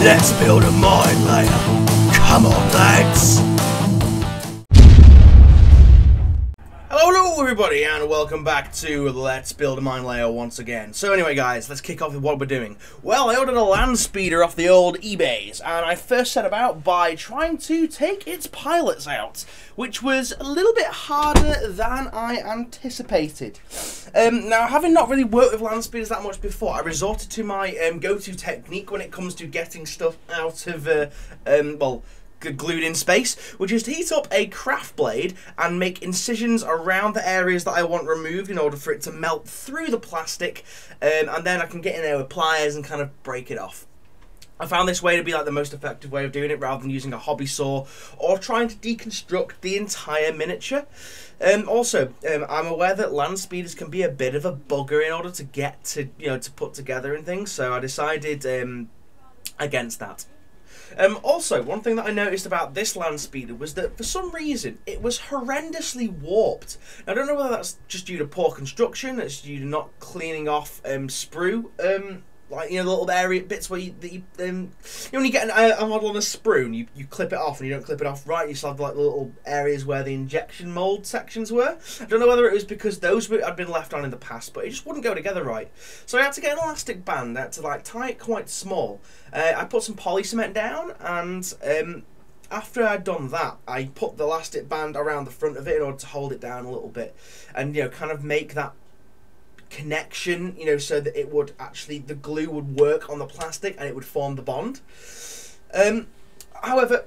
Let's build a mine layer. Come on, lads. Hello everybody, and welcome back to Let's Build a Mine Layer once again. So anyway guys, let's kick off with what we're doing. Well, I ordered a land speeder off the old eBays, and I first set about by trying to take its pilots out, which was a little bit harder than I anticipated. Now, having not really worked with land speeders that much before, I resorted to my go-to technique when it comes to getting stuff out of, well, glued in space, which is to heat up a craft blade and make incisions around the areas that I want removed in order for it to melt through the plastic, and then I can get in there with pliers and kind of break it off. I found this way to be like the most effective way of doing it, rather than using a hobby saw or trying to deconstruct the entire miniature. Also, I'm aware that land speeders can be a bit of a bugger in order to get to, to put together and things, so I decided against that. Also, one thing that I noticed about this land speeder was that for some reason it was horrendously warped. Now, I don't know whether that's just due to poor construction, it's due to not cleaning off sprue, like, the little area bits where when you get a model on a sprue and you clip it off and you don't clip it off right, you still have like the little areas where the injection mold sections were. I don't know whether it was because those had been left on in the past, but it just wouldn't go together right. So I had to get an elastic band. I had to like tie it quite small. I put some poly cement down, and after I'd done that, I put the elastic band around the front of it in order to hold it down a little bit, and kind of make that connection, so that it would actually, the glue would work on the plastic and it would form the bond. However,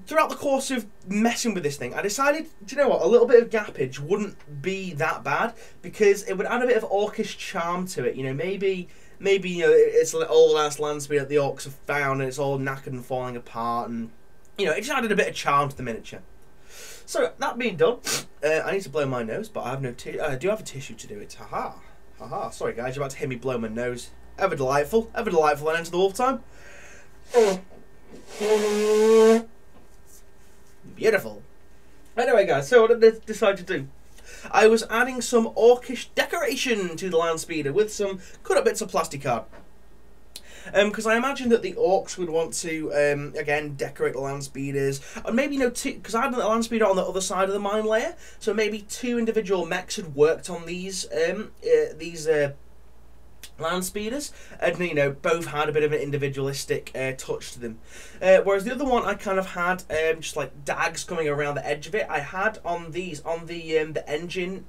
throughout the course of messing with this thing, I decided, do you know what, a little bit of gappage wouldn't be that bad, because it would add a bit of orcish charm to it. Maybe it's an old ass land speeder that the orcs have found and it's all knackered and falling apart, and it just added a bit of charm to the miniature. So that being done, I need to blow my nose, but I have no I do have a tissue to do it. Haha, haha. Sorry guys, you're about to hear me blow my nose. Ever delightful and enter the wolf time. Beautiful. Anyway guys, so what did I decide to do? I was adding some orcish decoration to the land speeder with some cut up bits of plastic card. Because I imagine that the orcs would want to, again, decorate the land speeders, and maybe, because I had the land speeder on the other side of the mine layer, so maybe two individual mechs had worked on these land speeders, and both had a bit of an individualistic touch to them. Whereas the other one, I kind of had just like dags coming around the edge of it. I had on these the engine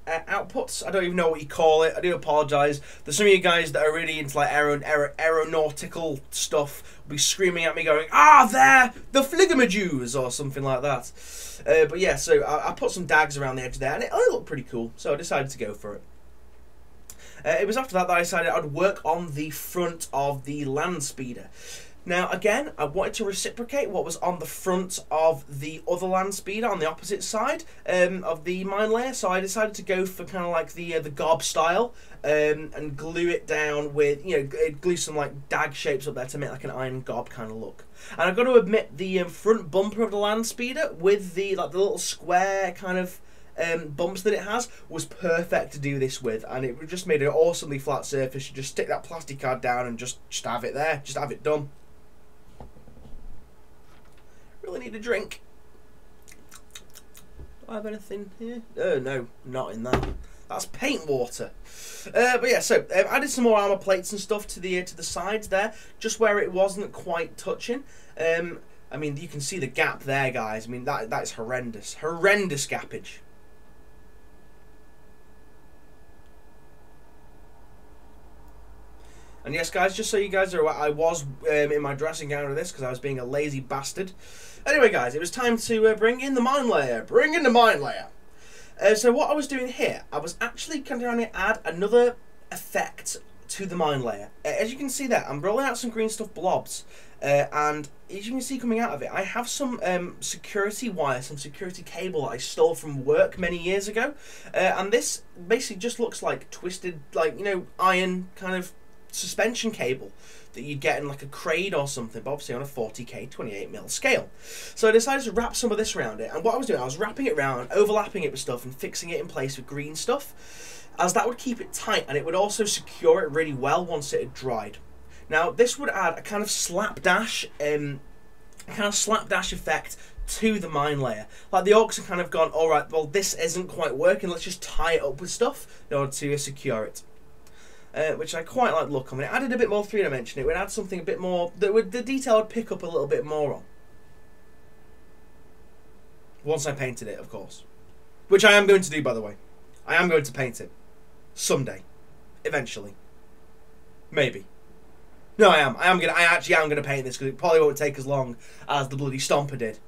outputs. I don't even know what you call it. I do apologise. There's some of you guys that are really into like aeronautical stuff will be screaming at me going, there, the fligamadews, or something like that. But yeah, so I put some dags around the edge there, and it looked pretty cool, so I decided to go for it. It was after that I decided I'd work on the front of the land speeder. Now, again, I wanted to reciprocate what was on the front of the other land speeder on the opposite side of the mine layer, so I decided to go for kind of like the gob style, and glue it down with, glue some like dag shapes up there to make like an iron gob kind of look. And I've got to admit, the front bumper of the land speeder with the little square kind of bumps that it has was perfect to do this with, and it just made an awesomely flat surface. You just stick that plastic card down and just have it there, just have it done. Really need a drink. Do I have anything here? Oh no, not in that. That's paint water. But yeah, so I added some more armor plates and stuff to the sides there, just where it wasn't quite touching. I mean, you can see the gap there, guys. I mean, that is horrendous, horrendous gappage. And yes, guys, just so you guys are aware, I was in my dressing gown with this because I was being a lazy bastard. Anyway, guys, it was time to bring in the mine layer. Bring in the mine layer. So what I was doing here, I was actually kind of trying to add another effect to the mine layer. As you can see there, I'm rolling out some green stuff blobs. And as you can see coming out of it, I have some security wire, some security cable that I stole from work many years ago. And this basically just looks like twisted, like, iron kind of suspension cable that you'd get in like a crane or something, but obviously on a 40k 28mm scale. So I decided to wrap some of this around it, and what I was doing, I was wrapping it around, overlapping it with stuff and fixing it in place with green stuff, as that would keep it tight, and it would also secure it really well once it had dried. Now this would add a kind of slapdash effect to the mine layer. Like the orcs have kind of gone, alright, well this isn't quite working, let's just tie it up with stuff in order to secure it. Which I quite like the look of. It added a bit more three-dimension, it would add something a bit more, the detail would pick up a little bit more on. Once I painted it, of course. Which I am going to do, by the way. I am going to paint it. Someday. Eventually. Maybe. No, I actually am gonna paint this because it probably won't take as long as the bloody Stomper did.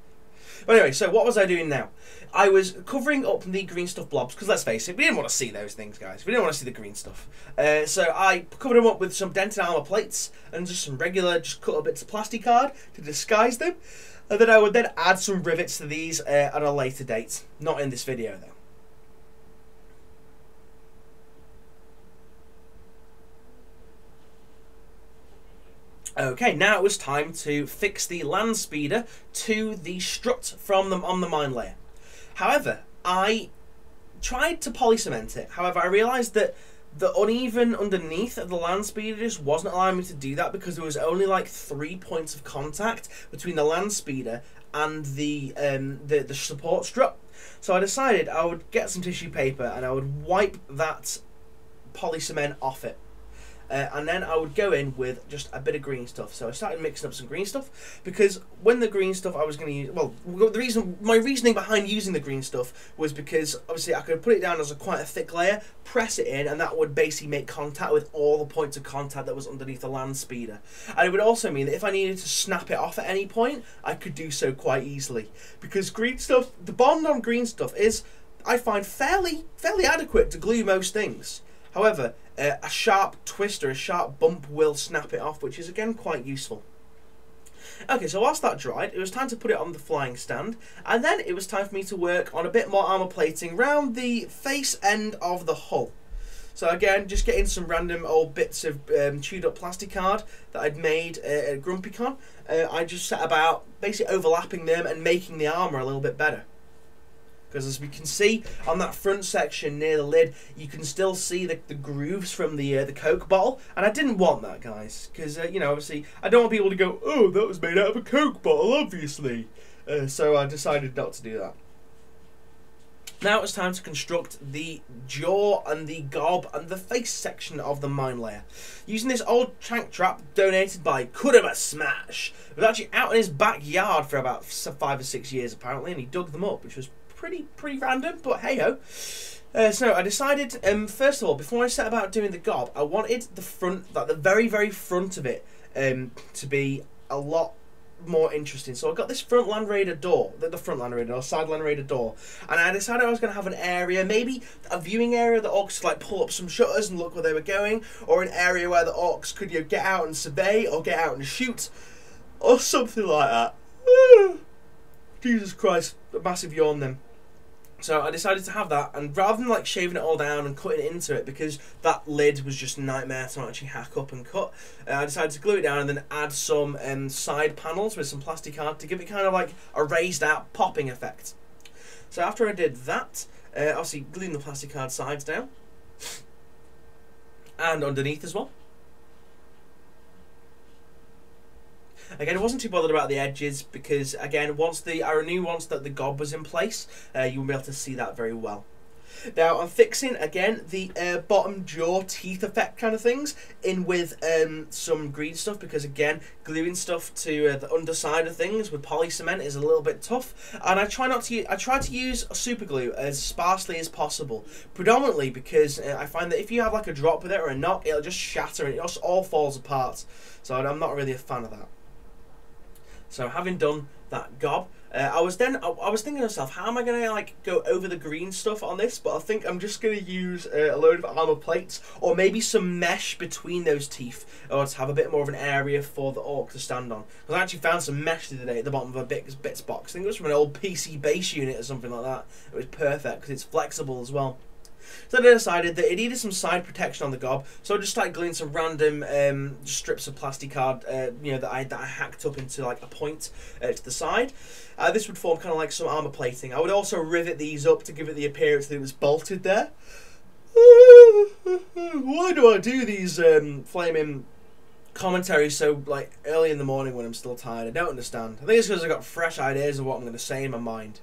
But anyway, so what was I doing now? I was covering up the green stuff blobs because let's face it, we didn't want to see those things, guys. We didn't want to see the green stuff. So I covered them up with some dented armor plates and just some regular, just cut up bits of plastic card to disguise them. And then I would then add some rivets to these at a later date. Not in this video, though. Okay, now it was time to fix the land speeder to the strut from them on the mine layer. However, I tried to poly cement it. However, I realised that the uneven underneath of the land speeder just wasn't allowing me to do that because there was only like 3 points of contact between the land speeder and the support strut. So I decided I would get some tissue paper and I would wipe that poly cement off it. And then I would go in with just a bit of green stuff. So I started mixing up some green stuff because when the green stuff I was going to use, well, my reasoning behind using the green stuff was because obviously I could put it down as quite a thick layer, press it in, and that would basically make contact with all the points of contact that was underneath the land speeder. And it would also mean that if I needed to snap it off at any point, I could do so quite easily because green stuff, the bond on green stuff is, I find, fairly adequate to glue most things. However, a sharp twist or a sharp bump will snap it off, which is again quite useful. Okay, so whilst that dried, it was time to put it on the flying stand, and then it was time for me to work on a bit more armour plating around the face end of the hull. So again, just getting some random old bits of chewed up plastic card that I'd made at GrumpyCon. I just set about basically overlapping them and making the armour a little bit better. Because as we can see on that front section near the lid, you can still see the grooves from the Coke bottle, and I didn't want that, guys, because you know, obviously I don't want people to go, oh, that was made out of a Coke bottle, obviously. So I decided not to do that. Now it's time to construct the jaw and the gob and the face section of the mine layer. Using this old tank trap donated by Kurama Smash. It was actually out in his backyard for about 5 or 6 years apparently, and he dug them up, which was pretty random, but hey ho. So I decided, first of all, before I set about doing the gob, I wanted the front, like the very front of it, to be a lot more interesting. So I got this front Land Raider door, the front Land Raider or side Land Raider door, and I decided I was going to have an area, maybe a viewing area that orcs could like pull up some shutters and look where they were going, or an area where the orcs could, you know, get out and survey or get out and shoot, or something like that. Jesus Christ, a massive yawn then. So I decided to have that, and rather than like shaving it all down and cutting it into it, because that lid was just a nightmare to actually hack up and cut, I decided to glue it down and then add some side panels with some plastic card to give it kind of like a raised out popping effect. So after I did that, obviously gluing the plastic card sides down, and underneath as well. Again, I wasn't too bothered about the edges because, again, I knew once that the gob was in place, you won't be able to see that very well. Now, I'm fixing, again, the bottom jaw teeth effect kind of things in with some green stuff because, again, gluing stuff to the underside of things with poly cement is a little bit tough. And I try to use super glue as sparsely as possible, predominantly because I find that if you have like a drop with it or a knock, it'll just shatter and it just all falls apart. So I'm not really a fan of that. So having done that gob, I was thinking to myself, how am I going to like go over the green stuff on this? But I think I'm just going to use a load of armor plates or maybe some mesh between those teeth, or to have a bit more of an area for the orc to stand on. Because I actually found some mesh the other day at the bottom of a bits box. I think it was from an old PC base unit or something like that. It was perfect because it's flexible as well. So I decided that it needed some side protection on the gob, so I just started gluing some random strips of plastic card, you know, that I hacked up into like a point to the side. This would form kind of like some armor plating. I would also rivet these up to give it the appearance that it was bolted there. Why do I do these flaming commentary so like early in the morning when I'm still tired. I don't understand. I think it's because I've got fresh ideas of what I'm going to say in my mind.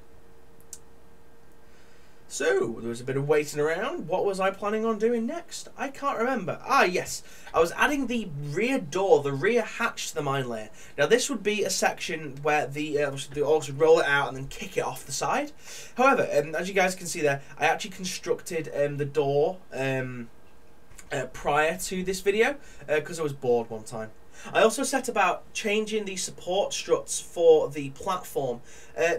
So, there was a bit of waiting around. What was I planning on doing next? I can't remember. Ah, yes. I was adding the rear door, the rear hatch to the mine layer. Now, this would be a section where the also roll it out and then kick it off the side. However, as you guys can see there, I actually constructed the door prior to this video because I was bored one time. I also set about changing the support struts for the platform,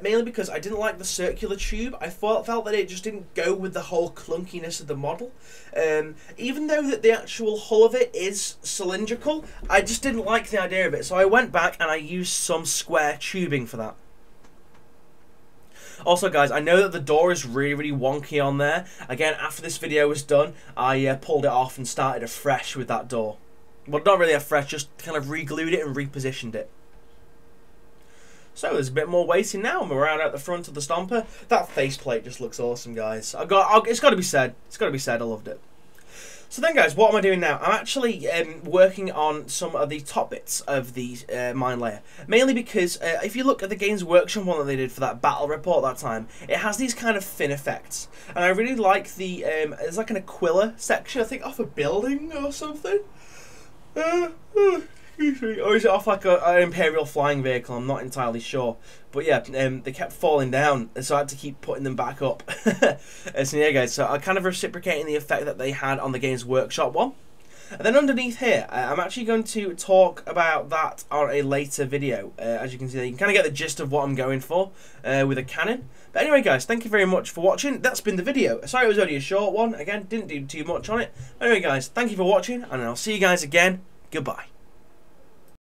mainly because I didn't like the circular tube. I felt that it just didn't go with the whole clunkiness of the model. Even though that the actual hull of it is cylindrical, I just didn't like the idea of it. So I went back and I used some square tubing for that. Also, guys, I know that the door is really wonky on there. Again, after this video was done, I pulled it off and started afresh with that door. Well, not really afresh, just kind of re-glued it and repositioned it. So there's a bit more waiting now. I'm around at the front of the Stomper. That faceplate just looks awesome, guys. It's got to be said. It's got to be said. I loved it. So then, guys, what am I doing now? I'm actually working on some of the top bits of the mine layer. Mainly because if you look at the Games Workshop one that they did for that battle report that time, it has these kind of fin effects. And I really like the, there's like an Aquila section, I think off a building or something. Excuse me. Or is it off like an Imperial flying vehicle? I'm not entirely sure. But yeah, they kept falling down, so I had to keep putting them back up. So yeah, guys, so I'm kind of reciprocating the effect that they had on the Games Workshop one. And then underneath here, I'm actually going to talk about that on a later video. As you can see there, you can kind of get the gist of what I'm going for with a cannon. But anyway, guys, thank you very much for watching. That's been the video. Sorry it was only a short one. Again, didn't do too much on it. But anyway, guys, thank you for watching, and I'll see you guys again. Goodbye.